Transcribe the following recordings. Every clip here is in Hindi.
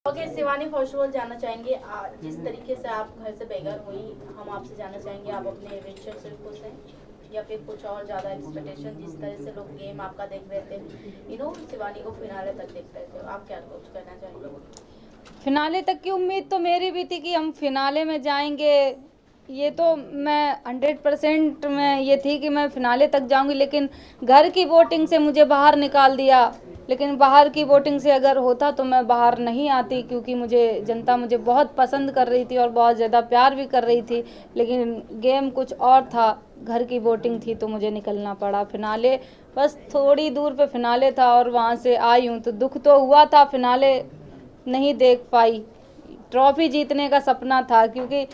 Okay Shivani, first of all जानना चाहेंगे जिस तरीके से आप घर से बेघर हुई, हम आपसे जानना चाहेंगे आप अपने रिलेशनशिप खुश हैं या फिर कुछ और ज़्यादा एक्सपेक्टेशन, जिस तरह से लोग गेम आपका देख रहे थे, शिवानी को फिनाले तक देख रहे थे, आप क्या कुछ कहना चाहेंगे? फिनाले तक की उम्मीद तो मेरी भी थी कि हम फिनाले में जाएंगे। ये तो मैं 100% में ये थी कि मैं फिनाले तक जाऊंगी, लेकिन घर की वोटिंग से मुझे बाहर निकाल दिया। लेकिन बाहर की वोटिंग से अगर होता तो मैं बाहर नहीं आती, क्योंकि जनता मुझे बहुत पसंद कर रही थी और बहुत ज़्यादा प्यार भी कर रही थी। लेकिन गेम कुछ और था, घर की वोटिंग थी, तो मुझे निकलना पड़ा। फिनाले बस थोड़ी दूर पे फिनाले था और वहाँ से आई हूँ, तो दुख तो हुआ था, फिनाले नहीं देख पाई। ट्रॉफी जीतने का सपना था, क्योंकि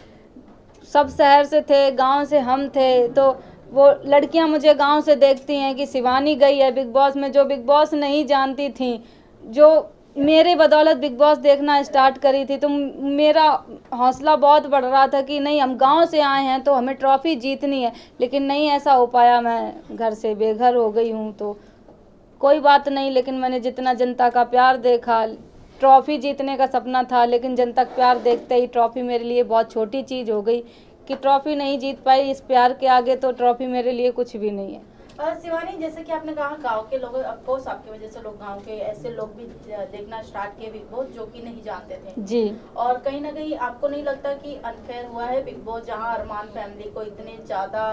सब शहर से थे, गांव से हम थे, तो वो लड़कियां मुझे गांव से देखती हैं कि शिवानी गई है बिग बॉस में, जो बिग बॉस नहीं जानती थी, जो मेरे बदौलत बिग बॉस देखना स्टार्ट करी थी। तो मेरा हौसला बहुत बढ़ रहा था कि नहीं, हम गांव से आए हैं तो हमें ट्रॉफी जीतनी है। लेकिन नहीं ऐसा हो पाया, मैं घर से बेघर हो गई हूँ। तो कोई बात नहीं, लेकिन मैंने जितना जनता का प्यार देखा, ट्रॉफी जीतने का सपना था, लेकिन जनता का प्यार देखते ही ट्रॉफी मेरे लिए बहुत छोटी चीज़ हो गई कि ट्रॉफी नहीं जीत पाई। इस प्यार के आगे तो ट्रॉफी मेरे लिए कुछ भी नहीं है। शिवानी, जैसे कि आपने कहा गांव के लोग, ऑफकोर्स आपकी वजह से लोग, गांव के ऐसे लोग भी देखना स्टार्ट किए बिग बॉस जो कि नहीं जानते थे जी। और कहीं ना कहीं आपको नहीं लगता कि अनफेयर हुआ है बिग बॉस, जहां अरमान फैमिली को इतने ज्यादा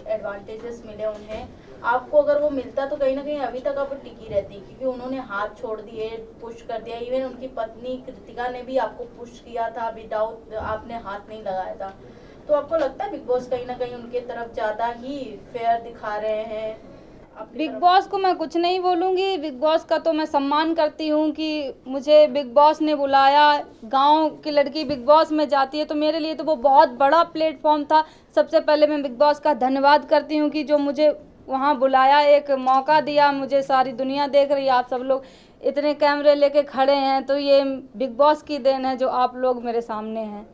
एडवांटेजेस मिले उन्हें, आपको अगर वो मिलता तो कहीं ना कहीं अभी तक आप टिकी रहती, क्योंकि उन्होंने हाथ छोड़ दिए, पुश कर दिया। इवन उनकी पत्नी कृतिका ने भी आपको पुश किया था, विदाउट आपने हाथ नहीं लगाया था। तो आपको लगता है बिग बॉस कहीं ना कहीं उनके तरफ ज्यादा ही फेयर दिखा रहे हैं? बिग बॉस को मैं कुछ नहीं बोलूँगी, बिग बॉस का तो मैं सम्मान करती हूँ कि मुझे बिग बॉस ने बुलाया। गांव की लड़की बिग बॉस में जाती है तो मेरे लिए तो वो बहुत बड़ा प्लेटफॉर्म था। सबसे पहले मैं बिग बॉस का धन्यवाद करती हूँ कि जो मुझे वहाँ बुलाया, एक मौका दिया। मुझे सारी दुनिया देख रही है, आप सब लोग इतने कैमरे लेके खड़े हैं, तो ये बिग बॉस की देन है जो आप लोग मेरे सामने हैं।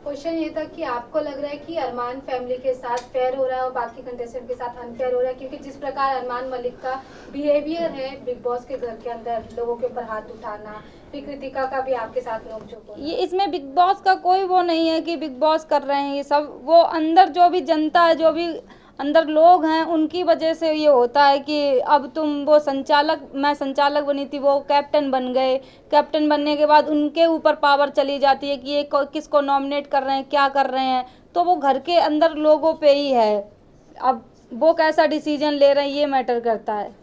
क्वेश्चन ये था कि आपको लग रहा है कि अरमान फैमिली के साथ फेयर हो रहा है और बाकी कंटेस्टेंट के साथ अनफेयर हो रहा है, क्योंकि जिस प्रकार अरमान मलिक का बिहेवियर है बिग बॉस के घर के अंदर, लोगों के ऊपर हाथ उठाना, फिर कृतिका का भी आपके साथ नोकझोंक होना, ये इसमें बिग बॉस का कोई वो नहीं है कि बिग बॉस कर रहे हैं। ये सब वो अंदर जो भी जनता है, जो भी अंदर लोग हैं, उनकी वजह से ये होता है कि अब तुम वो संचालक, मैं संचालक बनी थी, वो कैप्टन बन गए। कैप्टन बनने के बाद उनके ऊपर पावर चली जाती है कि ये किसको नॉमिनेट कर रहे हैं, क्या कर रहे हैं। तो वो घर के अंदर लोगों पे ही है, अब वो कैसा डिसीजन ले रहे हैं ये मैटर करता है।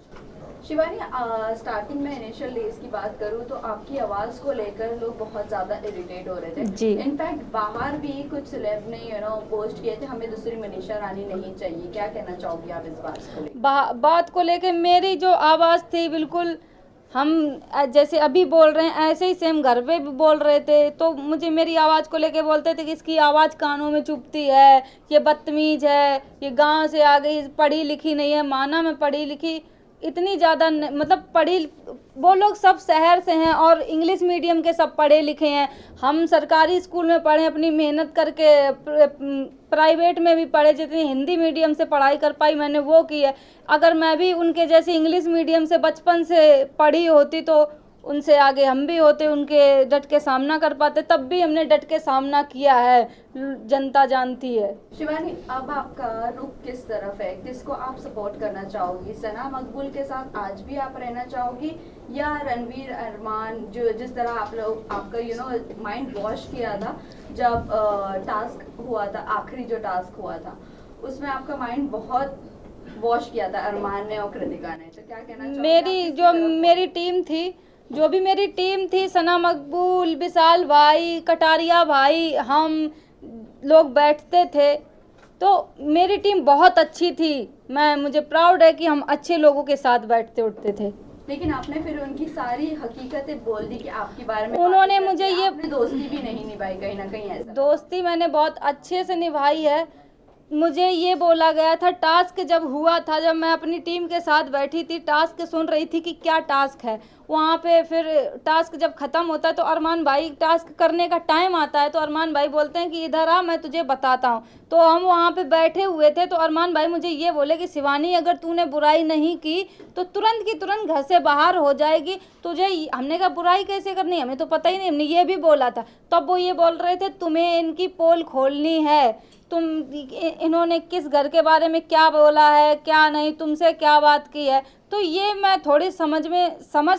शिवानी, स्टार्टिंग में इनिशियल डेज की बात करूँ तो आपकी आवाज़ को लेकर लोग बहुत ज़्यादा इरिटेट हो रहे थे जी। इनफैक्ट बाहर भी कुछ सेलेब ने पोस्ट किए थे, हमें दूसरी मनीषा रानी नहीं चाहिए। क्या कहना चाहोगी आप इस बात को लेकर? बात को लेकर मेरी जो आवाज़ थी, बिल्कुल हम जैसे अभी बोल रहे हैं ऐसे ही सेम घर पे भी बोल रहे थे। तो मुझे मेरी आवाज़ को लेके बोलते थे कि इसकी आवाज़ कानों में चुभती है, ये बदतमीज है, ये गांव से आ गई, पढ़ी लिखी नहीं है। माना मैं पढ़ी लिखी इतनी ज़्यादा मतलब पढ़ी, वो लोग सब शहर से हैं और इंग्लिश मीडियम के सब पढ़े लिखे हैं। हम सरकारी स्कूल में पढ़े, अपनी मेहनत करके, प्राइवेट में भी पढ़े। जितनी हिंदी मीडियम से पढ़ाई कर पाई मैंने वो की है। अगर मैं भी उनके जैसी इंग्लिश मीडियम से बचपन से पढ़ी होती तो उनसे आगे हम भी होते, उनके डट के सामना कर पाते। तब भी हमने डट के सामना किया है, जनता जानती है। शिवानी, अब आपका रुख किस तरफ है? किसको आप सपोर्ट करना चाहोगी? सना मकबूल के साथ आज भी आप रहना चाहोगी या रणवीर, अरमान, जो जिस तरह आप लोग आपका माइंड वॉश किया था जब टास्क हुआ था, आखिरी जो टास्क हुआ था उसमें आपका माइंड बहुत वॉश किया था अरमान ने और कृतिका ने, तो क्या कहना चाहोगी? जो भी मेरी टीम थी, सना मकबूल, विशाल भाई, कटारिया भाई, हम लोग बैठते थे, तो मेरी टीम बहुत अच्छी थी। मुझे प्राउड है कि हम अच्छे लोगों के साथ बैठते उठते थे। लेकिन आपने फिर उनकी सारी हकीकतें बोल दी कि आपके बारे में उन्होंने मुझे ये दोस्ती भी नहीं निभाई, कहीं ना कहीं ऐसा? दोस्ती मैंने बहुत अच्छे से निभाई है। मुझे ये बोला गया था, टास्क जब हुआ था, जब मैं अपनी टीम के साथ बैठी थी, टास्क सुन रही थी कि क्या टास्क है वहाँ पे, फिर टास्क जब ख़त्म होता है तो अरमान भाई, टास्क करने का टाइम आता है तो अरमान भाई बोलते हैं कि इधर आ, मैं तुझे बताता हूँ। तो हम वहाँ पे बैठे हुए थे तो अरमान भाई मुझे ये बोले कि शिवानी, अगर तूने बुराई नहीं की तो तुरंत की तुरंत घर से बाहर हो जाएगी, तुझे। हमने कहा बुराई कैसे करनी, हमें तो पता ही नहीं, हमने ये भी बोला था। तब वो ये बोल रहे थे तुम्हें इनकी पोल खोलनी है, तुम इन्होंने किस घर के बारे में क्या बोला है, क्या नहीं, तुमसे क्या बात की है। तो ये मैं थोड़ी समझ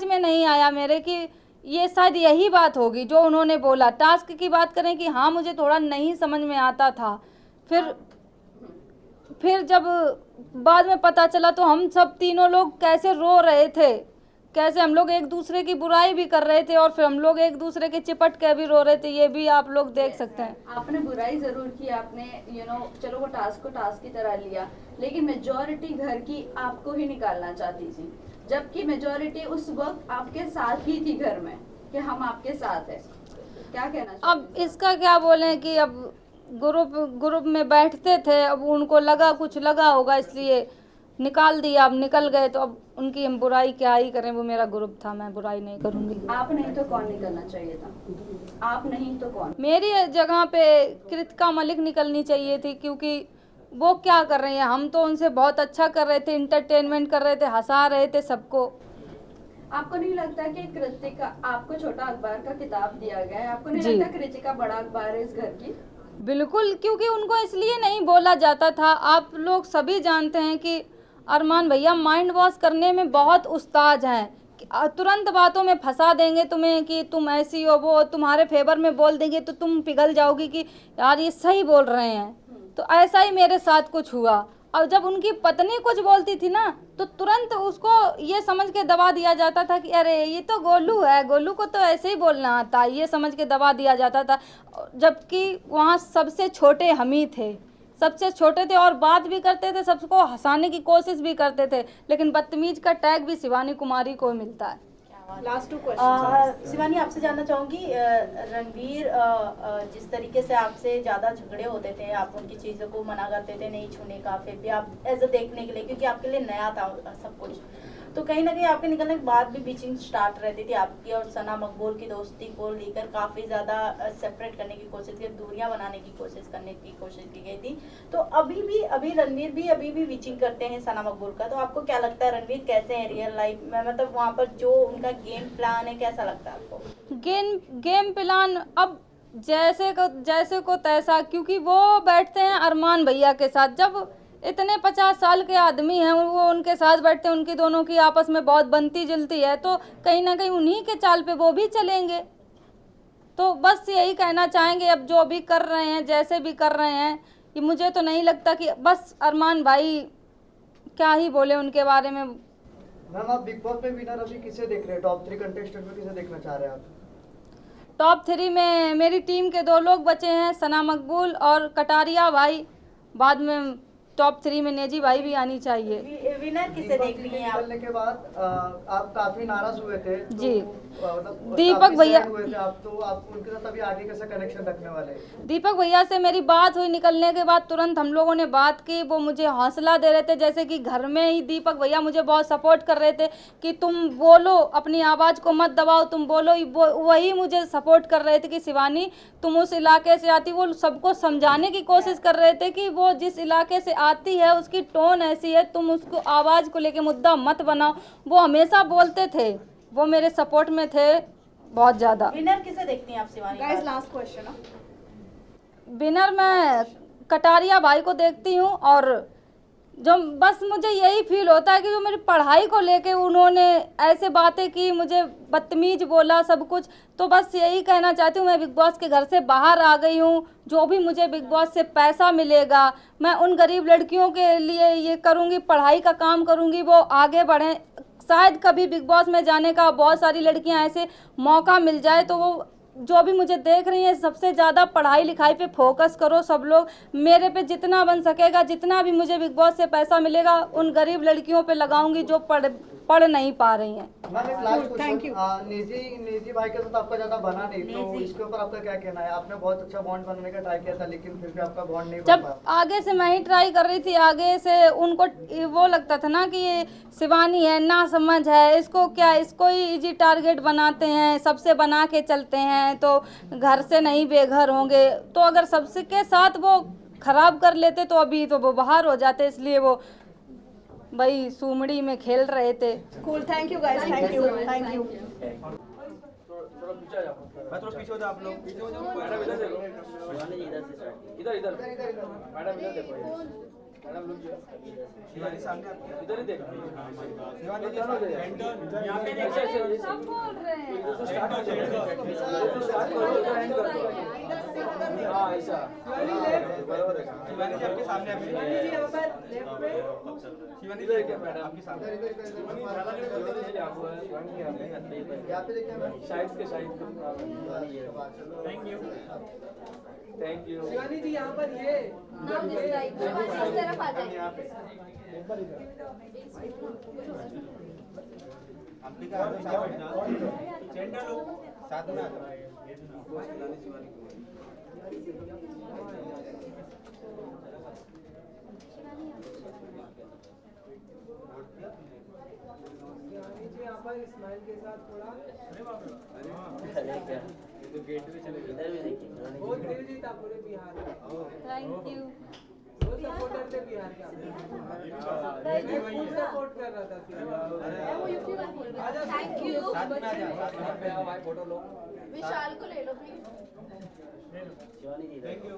में नहीं आया मेरे कि ये शायद यही बात होगी जो उन्होंने बोला। टास्क की बात करें कि हाँ, मुझे थोड़ा नहीं समझ में आता था। फिर जब बाद में पता चला तो हम सब तीनों लोग कैसे रो रहे थे, कैसे हम लोग एक दूसरे की बुराई भी कर रहे थे और फिर हम लोग एक दूसरे के चिपट के भी रो रहे थे, ये भी आप लोग देख सकते हैं। आपने बुराई जरूर की, आपने चलो वो टास्क को टास्क की तरह लिया, लेकिन मेजॉरिटी घर की आपको ही निकालना चाहती थी, जबकि मेजॉरिटी उस वक्त आपके साथ ही थी घर में कि हम आपके साथ हैं। क्या कहना चाहिए? अब इसका क्या बोले कि अब ग्रुप में बैठते थे, अब उनको कुछ लगा होगा इसलिए निकाल दिया, अब निकल गए तो अब उनकी हम बुराई क्या ही करें, वो मेरा ग्रुप था, मैं बुराई नहीं करूंगी। आप नहीं तो कौन निकलना चाहिए था? आप नहीं तो कौन? मेरी जगह पे कृतिका मलिक निकलनी चाहिए थी, क्योंकि वो क्या कर रही हैं, हम तो उनसे बहुत अच्छा कर रहे थे, इंटरटेनमेंट कर रहे थे, हंसा रहे थे सबको। आपको नहीं लगता कि कृतिका, आपको छोटा अखबार का किताब दिया गया है, आपको नहीं जी। लगता कृतिका बड़ा अखबार है इस घर की? बिल्कुल, क्योंकि उनको इसलिए नहीं बोला जाता था। आप लोग सभी जानते हैं कि अरमान भैया माइंड वॉश करने में बहुत उस्ताद हैं, तुरंत बातों में फंसा देंगे तुम्हें कि तुम ऐसी हो, वो तुम्हारे फेवर में बोल देंगे तो तुम पिघल जाओगी कि यार ये सही बोल रहे हैं। तो ऐसा ही मेरे साथ कुछ हुआ। अब जब उनकी पत्नी कुछ बोलती थी ना तो तुरंत उसको ये समझ के दबा दिया जाता था कि अरे ये तो गोलू है, गोलू को तो ऐसे ही बोलना आता, ये समझ के दबा दिया जाता था। जबकि वहाँ सबसे छोटे हम ही थे, सबसे छोटे थे और बात भी करते थे, सबको हंसाने की कोशिश भी करते थे, लेकिन बदतमीज का टैग भी शिवानी कुमारी को मिलता है। लास्ट 2 क्वेश्चन शिवानी, आपसे जानना चाहूंगी, रणवीर जिस तरीके से आपसे ज़्यादा झगड़े होते थे, आप उनकी चीज़ों को मना करते थे नहीं छूने का, फिर भी आप एज अ देखने के लिए, क्योंकि आपके लिए नया था सब कुछ, तो कहीं ना कहीं आपके निकलने के बाद भी बीचिंग स्टार्ट रहती थी आपकी और सना मकबूल की दोस्ती को लेकर काफ़ी ज़्यादा सेपरेट करने की कोशिश की, दूरियां बनाने की कोशिश की गई थी। तो अभी रणवीर भी अभी भी बीचिंग करते हैं सना मकबूल का, तो आपको क्या लगता है रणवीर कैसे हैं रियल लाइफ में, मतलब वहाँ पर जो उनका गेम प्लान है कैसा लगता है आपको? गेम प्लान अब जैसे को तैसा, क्योंकि वो बैठते हैं अरमान भैया के साथ, जब इतने 50 साल के आदमी हैं वो उनके साथ बैठते हैं, उनकी दोनों की आपस में बहुत बनती जुलती है, तो कहीं ना कहीं उन्हीं के चाल पे वो भी चलेंगे। तो बस यही कहना चाहेंगे, अब जो भी कर रहे हैं, जैसे भी कर रहे हैं, कि मुझे तो नहीं लगता कि बस अरमान भाई क्या ही बोले उनके बारे में। मैम, आप बिग बॉस में विनर अभी किसे देख रहे हैं? टॉप 3 कंटेस्टेंट में किसे देखना चाह रहे हैं आप? टॉप 3 में मेरी टीम के 2 लोग बचे हैं, सना मकबूल और कटारिया भाई, बाद में टॉप 3 में नेजी भाई भी आनी चाहिए। विनर किसे देख रही हैं आप? निकलने के बाद आप काफी नाराज हुए थे जी। मतलब दीपक भैया हुए थे आप, तो आप उनके साथ अभी आगे कैसा कनेक्शन रखने वाले? दीपक भैया से मेरी बात हुई, निकलने के बाद तुरंत हम लोगों ने बात की, वो मुझे हौसला दे रहे थे, जैसे कि घर में ही दीपक भैया मुझे बहुत सपोर्ट कर रहे थे कि तुम बोलो, अपनी आवाज़ को मत दबाओ, तुम बोलो, वही मुझे सपोर्ट कर रहे थे कि शिवानी तुम उस इलाके से आती, वो सबको समझाने की कोशिश कर रहे थे कि वो जिस इलाके से आती है उसकी टोन ऐसी है, तुम उसको आवाज़ को लेके मुद्दा मत बनाओ, वो हमेशा बोलते थे, वो मेरे सपोर्ट में थे बहुत ज़्यादा। विनर किसे देखती हैं आप Shivani? Guys last question. Winner मैं कटारिया भाई को देखती हूँ, और जो बस मुझे यही फील होता है कि जो मेरी पढ़ाई को लेके उन्होंने ऐसे बातें की, मुझे बदतमीज बोला सब कुछ, तो बस यही कहना चाहती हूँ, मैं बिग बॉस के घर से बाहर आ गई हूँ, जो भी मुझे बिग बॉस से पैसा मिलेगा मैं उन गरीब लड़कियों के लिए ये करूँगी, पढ़ाई का काम करूँगी, वो आगे बढ़ें, शायद कभी बिग बॉस में जाने का बहुत सारी लड़कियां ऐसे मौका मिल जाए, तो वो जो भी मुझे देख रही हैं सबसे ज़्यादा पढ़ाई लिखाई पे फोकस करो सब लोग, मेरे पे जितना बन सकेगा, जितना भी मुझे बिग बॉस से पैसा मिलेगा उन गरीब लड़कियों पे लगाऊंगी जो पढ़ नहीं पा रही हैं। मैम एक लास्ट क्वेश्चन, निजी भाई के साथ आपका ज्यादा बना नहीं, तो इसके ऊपर आपका क्या कहना है? आपने बहुत अच्छा बॉन्ड बनाने का ट्राई किया था, लेकिन फिर भी आपका बॉन्ड नहीं बन जब पाया। आगे से मैं ही ट्राई कर रही थी, आगे से उनको वो लगता था ना कि ये शिवानी है, ना समझ है, इसको क्या, इसको ही इजी टारगेट बनाते हैं, सबसे बना के चलते हैं तो घर से नहीं बेघर होंगे। तो अगर सबसे के साथ वो खराब कर लेते तो अभी तो वो बाहर हो जाते, इसलिए वो भाई सुमड़ी में खेल रहे थे। Cool, thank you guys, thank you, thank you. मैं थोड़ा पीछे हो जाओ, आप लोग पीछे हो जाओ। मैडम इधर देखो, इधर इधर मैडम इधर देखो, मैडम लुक शिवानी सामने आपके, इधर ही देखो शिवानी जी, यहां पे देखो, सब बोल रहे हैं। स्टार्ट हो जाएगा। हां ऐसा बराबर है। शिवानी जी आपके सामने, अभी शिवानी जी यहां पर लेफ्ट पे, शिवानी जी देखिए मैडम आपके सामने, शिवानी ज्यादा कर, शिवानी यहां पे देखिए मैम, साइड के साइड। थैंक यू शिवानी जी, यहाँ पर ये इस तरफ आ जाइए। यहाँ पे साथ में आता है। यहाँ पर इस्माइल के साथ थोड़ा तो गेट पे चले गए। बहुत दिलजीत था पूरे बिहार में। Thank you. वो सपोर्टर थे बिहार के। मैं फुल सपोर्ट कर रहा था। Thank you. साथ में आ जा, साथ में आ भाई, फोटो लो। विशाल को ले लो प्लीज। Thank you.